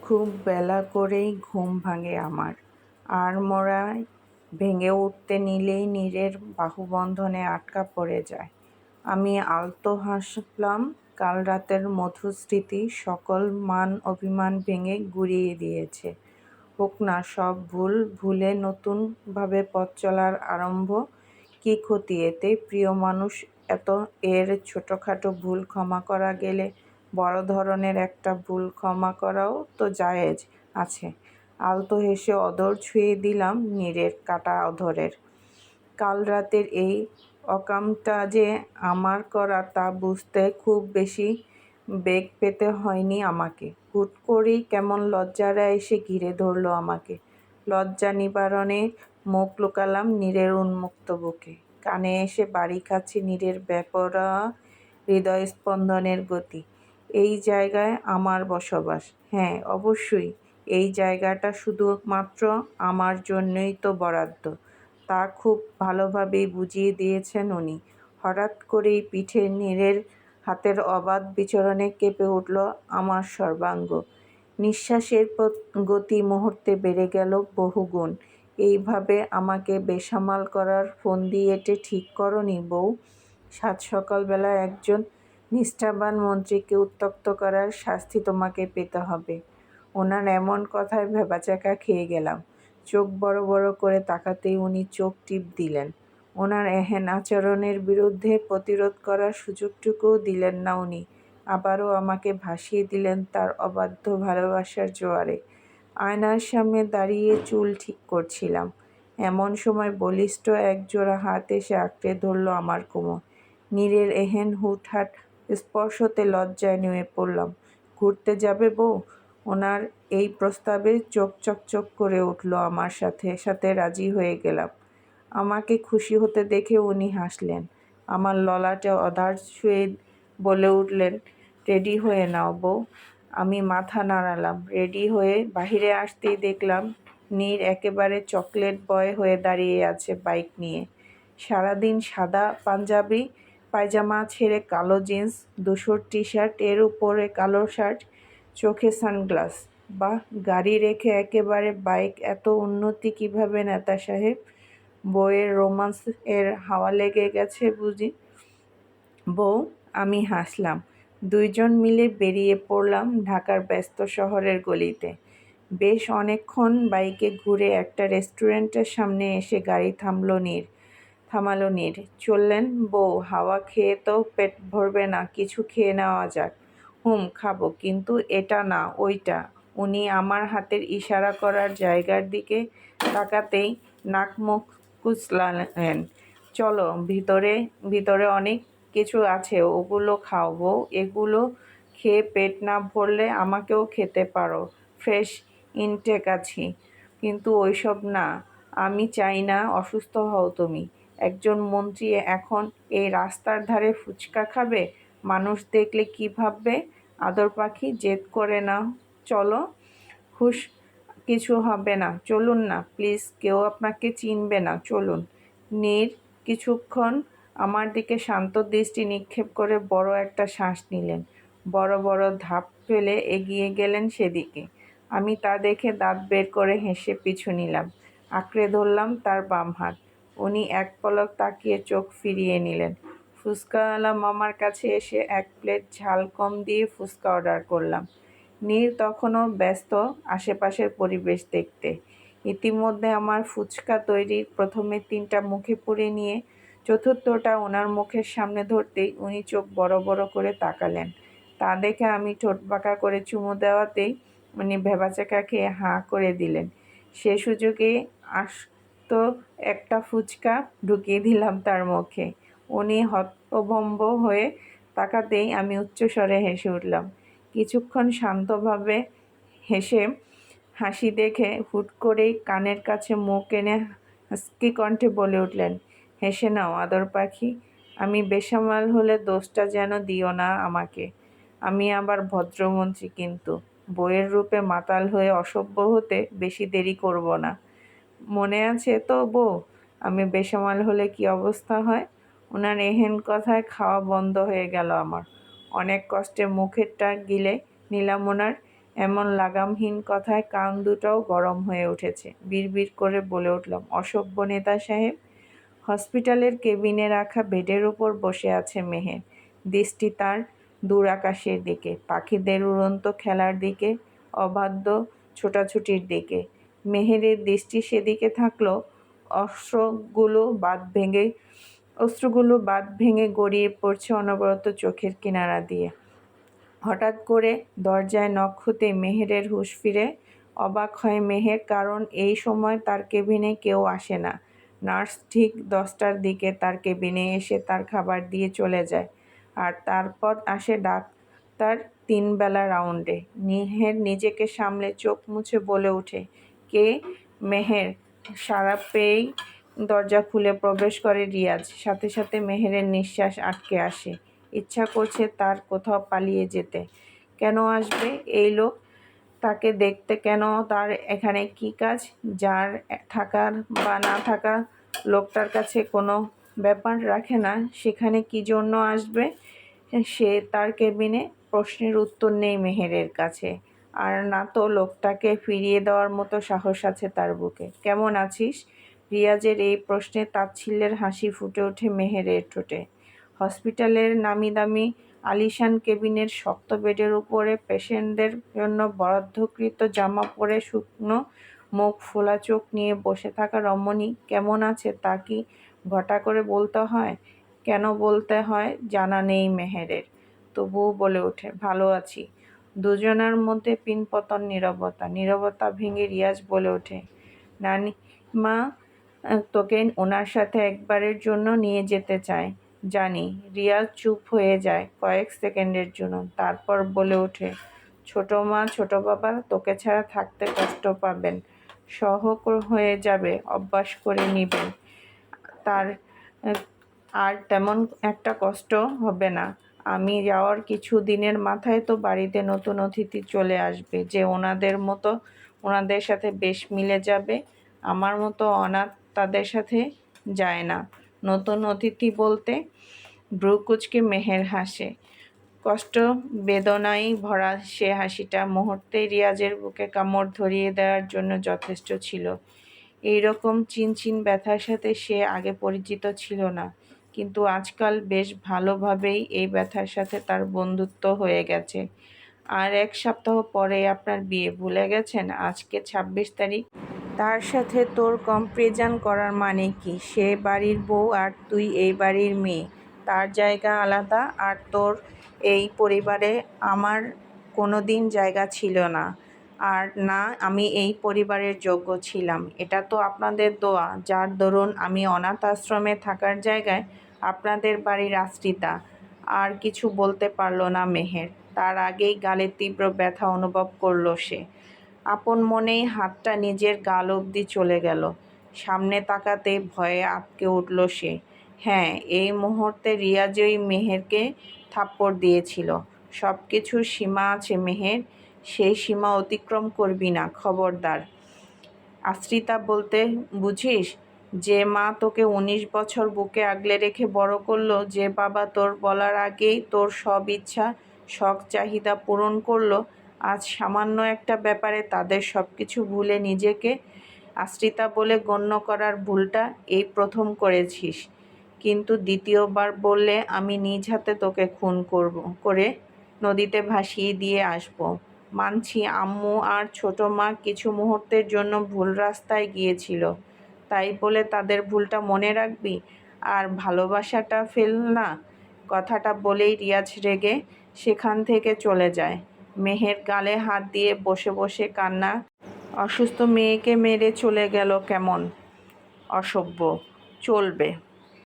খুব বেলা করেই ঘুম ভাঙে আমার। আড়মোড়ায় ভেঙে উঠতে নিলেই নীরের বাহুবন্ধনে আটকা পড়ে যায়। আমি আলতো হাসলাম। কাল রাতের মধুর স্মৃতি সকল মান অভিমান ভেঙে গুঁড়িয়ে দিয়েছে। হোক না সব ভুল ভুলে নতুনভাবে পথ চলার আরম্ভ। কী ক্ষতি এতে? প্রিয় মানুষ এত এর ছোটোখাটো ভুল ক্ষমা করা গেলে বড় ধরনের একটা ভুল ক্ষমা করাও তো জায়েজ আছে। আলতো হেসে অধর ছুঁয়ে দিলাম নীরের কাটা অধরের। কাল রাতের এই অকামটা যে আমার করা তা বুঝতে খুব বেশি বেগ পেতে হয়নি আমাকে। হুট করেই কেমন লজ্জারা এসে ঘিরে ধরল আমাকে। লজ্জা নিবারণে মুখ লুকালাম নীরের উন্মুক্ত বুকে। কানে এসে বাড়ি খাচ্ছে নীরের বেপরোয়া হৃদয়স্পন্দনের গতি। এই জায়গায় আমার বসবাস। হ্যাঁ, অবশ্যই এই জায়গাটা শুধুমাত্র আমার জন্যই তো বরাদ্দ। তা খুব ভালোভাবেই বুঝিয়ে দিয়েছেন উনি। হঠাৎ করেই পিঠে নীরের হাতের অবাধ বিচরণে কেঁপে উঠল আমার সর্বাঙ্গ। নিঃশ্বাসের গতি মুহূর্তে বেড়ে গেল বহুগুণ। এইভাবে আমাকে বেসামাল করার ফন্দি এঁটে ঠিক করনি বউ? সাত সকালবেলা একজন নিষ্ঠাবান মন্ত্রীকে উত্যক্ত করার শাস্তি তোমাকে পেতে হবে। ওনার এমন কথায় ভ্যাবাচ্যাকা খেয়ে গেলাম। চোখ বড় বড় করে তাকাতেই উনি চোখ টিপ দিলেন। ওনার এহেন আচরণের বিরুদ্ধে প্রতিরোধ করার সুযোগটুকুও দিলেন না উনি। আবারও আমাকে ভাসিয়ে দিলেন তার অবাধ্য ভালোবাসার জোয়ারে। আয়নার সামনে দাঁড়িয়ে চুল ঠিক করছিলাম। এমন সময় বলিষ্ঠ একজোড়া হাত এসে আঁকড়ে ধরল আমার কোমর। নীরের এহেন হুটহাট স্পর্শতে লজ্জায় নুয়ে পড়লাম। ঘুরতে যাবে বউ? ওনার এই প্রস্তাবে চোখ চকচক করে উঠল। আমার সাথে সাথে রাজি হয়ে গেলাম। আমাকে খুশি হতে দেখে উনি হাসলেন। আমার ললাটে অধর ছুঁয়ে বলে উঠলেন, রেডি হয়ে নাও বউ। আমি মাথা নাড়ালাম। রেডি হয়ে বাহিরে আসতেই দেখলাম নীর একেবারে চকলেট বয় হয়ে দাঁড়িয়ে আছে বাইক নিয়ে। সারাদিন সাদা পাঞ্জাবি পায়জামা ছেড়ে কালো জিন্স, ধূসর টি-শার্ট, এর উপরে কালো শার্ট, চোখে সানগ্লাস। বাহ, গাড়ি রেখে একেবারে বাইক! এত উন্নতি কিভাবে নেতা সাহেব? বউয়ের রোমান্স এর হাওয়া লেগে গেছে বুঝি? বউ, আমি হাসলাম। দুইজন মিলে বেরিয়ে পড়লাম ঢাকার ব্যস্ত শহরের গলিতে। বেশ অনেকক্ষণ বাইকে ঘুরে একটা রেস্টুরেন্টের সামনে এসে গাড়ি থামালো নীর। চললেন বউ, হাওয়া খেয়ে তো পেট ভরবে না, কিছু খেয়ে নেওয়া যাক। খাবো, কিন্তু এটা না ওইটা। উনি আমার হাতের ইশারা করার জায়গার দিকে তাকাতেই নাক মুখ কুঁচলালেন। চলো ভিতরে, ভিতরে অনেক কিছু আছে, ওগুলো খাও বউ। এগুলো খেয়ে পেট না ভরলে আমাকেও খেতে পারো, ফ্রেশ ইনটেক আছি। কিন্তু ওইসব না, আমি চাই না অসুস্থ হও তুমি। একজন মন্ত্রী এখন এই রাস্তার ধারে ফুচকা খাবে? মানুষ দেখলে কি ভাববে? আদর পাখি, জেদ করে না, চলো। হুশ, কিছু হবে না, চলুন না প্লিজ, কেউ আপনাকে চিনবে না, চলুন। নীর কিছুক্ষণ আমার দিকে শান্ত দৃষ্টি নিক্ষেপ করে বড় একটা শ্বাস নিলেন। বড় বড় ধাপ ফেলে এগিয়ে গেলেন সেদিকে। আমি তা দেখে দাঁত বের করে হেসে পিছু নিলাম। আঁকড়ে ধরলাম তার বাম হাত। উনি এক পলক তাকিয়ে চোখ ফিরিয়ে নিলেন। ফুচকাওয়ালা মামার কাছে এসে এক প্লেট ঝাল কম দিয়ে ফুচকা অর্ডার করলাম। নীর তখনও ব্যস্ত আশেপাশের পরিবেশ দেখতে। ইতিমধ্যে আমার ফুচকা তৈরির প্রথমে 3টা মুখে পুরে নিয়ে চতুর্থটা ওনার মুখের সামনে ধরতেই উনি চোখ বড় বড় করে তাকালেন। তা দেখে আমি ঠোঁট বাঁকা করে চুমু দেওয়াতেই উনি ভ্যাবাচ্যাকা খেয়ে হাঁ করে দিলেন। সে সুযোগে আস্ত একটা ফুচকা ঢুকিয়ে দিলাম তার মুখে। উনি হতভম্ব হয়ে তাকাতেই আমি উচ্চস্বরে হেসে উঠলাম। কিছুক্ষণ শান্তভাবে হাসি দেখে হুট করেই কানের কাছে মুখ এনে হাস্কি কণ্ঠে বলে উঠলেন, হেসে নাও আদর পাখি। আমি বেসামাল হলে দোষটা যেন দিও না আমাকে। আমি আবার ভদ্রমন্ত্রী, কিন্তু বউয়ের রূপে মাতাল হয়ে অসভ্য হতে বেশি দেরি করব না। মনে আছে তো বউ, আমি বেসামাল হলে কি অবস্থা হয়? ওনার এহেন কথায় খাওয়া বন্ধ হয়ে গেল আমার। অনেক কষ্টে মুখেরটা গিলে নিলাম ওনার। এমন লাগামহীন কথায় কান দুটোও গরম হয়ে উঠেছে। বিড়বিড় করে বলে উঠলাম, অসভ্য নেতা সাহেব। হসপিটালের কেবিনে রাখা বেডের উপর বসে আছে মেহের। দৃষ্টি তার দূর আকাশের দিকে, পাখিদের উড়ন্ত খেলার দিকে, অবাধ্য ছোটাছুটির দিকে। মেহেরের দৃষ্টি সেদিকে থাকলেও অশ্রুগুলো বাঁধ ভেঙে গড়িয়ে পড়ছে অনবরত চোখের কিনারা দিয়ে। হঠাৎ করে দরজায় নখ হতেই মেহেরের হুঁশ ফিরে। অবাক হয় মেহের, কারণ এই সময় তার কেবিনে কেউ আসে না। নার্স ঠিক 10টার দিকে তার কেবিনে এসে তার খাবার দিয়ে চলে যায়, আর তারপর আসে ডাক্তার 3 বেলা রাউন্ডে। মেহের নিজেকে সামলে চোখ মুছে বলে ওঠে, কে? মেহের সাড়া পেয়েই দরজা খুলে প্রবেশ করে রিয়াজ। সাথে সাথে মেহেরের নিঃশ্বাস আটকে আসে। ইচ্ছা করছে তার কোথাও পালিয়ে যেতে। কেন আসবে এই লোক? তাকে দেখতে কেন? তার এখানে কী কাজ? যার থাকার বা না থাকা লোকটার কাছে কোনো ব্যাপার রাখে না, সেখানে কী জন্য আসবে সে তার কেবিনে? প্রশ্নের উত্তর নেই মেহেরের কাছে, আর না তো লোকটাকে ফিরিয়ে দেওয়ার মতো সাহস আছে তার বুকে। কেমন আছিস? রিয়াজের এই প্রশ্নে তাচ্ছিল্যের হাসি ফুটে ওঠে মেহেরের ঠোঁটে। হসপিটালের নামিদামি আলিশান কেবিনের শক্ত বেডের উপরে পেশেন্টদের জন্য বরাদ্দকৃত জামা পরে শুকনো মুখ ফোলা চোখ নিয়ে বসে থাকা রমণী কেমন আছে তা কি ঘটা করে বলতে হয়? কেন বলতে হয় জানা নেই মেহেরের, তবুও বলে ওঠে, ভালো আছি। দুজনার মধ্যে পিনপতন নীরবতা ভেঙে রিয়াজ বলে ওঠে, নানিমা তোকে ওনার সাথে একবারের জন্য নিয়ে যেতে চায়। জানি। রিয়াজ চুপ হয়ে যায় কয়েক সেকেন্ডের জন্য, তারপর বলে ওঠে, ছোট মা ছোট বাবা তোকে ছাড়া থাকতে কষ্ট পাবেন, সহ হয়ে যাবে, অভ্যাস করে নিবেন। তার আর তেমন একটা কষ্ট হবে না। আমি যাওয়ার কিছু দিনের মাথায় তো বাড়িতে নতুন অতিথি চলে আসবে, যে ওনাদের সাথে বেশ মিলে যাবে। আমার মতো অনাথ তাদের সাথে যায় না। নতুন অতিথি বলতে? ভ্রু কুঁচকে মেহের হাসে। কষ্ট বেদনায় ভরা সে হাসিটা মুহূর্তেই রিয়াজের বুকে কামড় ধরিয়ে দেওয়ার জন্য যথেষ্ট ছিল। এই রকম চিনচিন ব্যথার সাথে সে আগে পরিচিত ছিল না, কিন্তু আজকাল বেশ ভালোভাবেই এই ব্যথার সাথে তার বন্ধুত্ব হয়ে গেছে। আর 1 সপ্তাহ পরেই আপনার বিয়ে, ভুলে গেছেন? আজকে 26 তারিখ। তার সাথে তোর কম্প্যারিজন করার মানে কি? সে বাড়ির বউ আর তুই এই বাড়ির মেয়ে। তার জায়গা আলাদা, আর তোর এই পরিবারে আমার কোনোদিন জায়গা ছিল না। আর না আমি এই পরিবারের যোগ্য ছিলাম। এটা তো আপনাদের দোয়া, যার দরুন আমি অনাথ আশ্রমে থাকার জায়গায় আপনাদের বাড়ির আশ্রিতা। আর কিছু বলতে পারল না মেহের। তার আগেই গালে তীব্র ব্যথা অনুভব করল সে। আপন মনেই হাতটা নিজের গাল অবধি চলে গেল। সামনে তাকাতেই ভয়ে আঁতকে উঠল সে। হ্যাঁ, এই মুহূর্তে রিয়াজই মেহেরকে থাপ্পড় দিয়েছিল। সব কিছুর সীমা আছে মেহের, সেই সীমা অতিক্রম করবি না, খবরদার। আশ্রিতা বলতে বুঝিস? যে মা তোকে 19 বছর বুকে আগলে রেখে বড় করলো, যে বাবা তোর বলার আগেই তোর সব ইচ্ছা শখ চাহিদা পূরণ করলো, আজ সামান্য একটা ব্যাপারে তাদের সব কিছু ভুলে নিজেকে আশ্রিতা বলে গণ্য করার ভুলটা এই প্রথম করেছিস। কিন্তু দ্বিতীয়বার বললে আমি নিজ হাতে তোকে খুন করে নদীতে ভাসিয়ে দিয়ে আসবো। মানছি আম্মু আর ছোট মা কিছু মুহূর্তের জন্য ভুল রাস্তায় গিয়েছিল, তাই বলে তাদের ভুলটা মনে রাখবি আর ভালোবাসাটা ফেল না? কথাটা বলেই রিয়াজ রেগে সেখান থেকে চলে যায়। মেহের গালে হাত দিয়ে বসে বসে কান্না। অসুস্থ মেয়েকে মেরে চলে গেল কেমন অসভ্য। চলবে।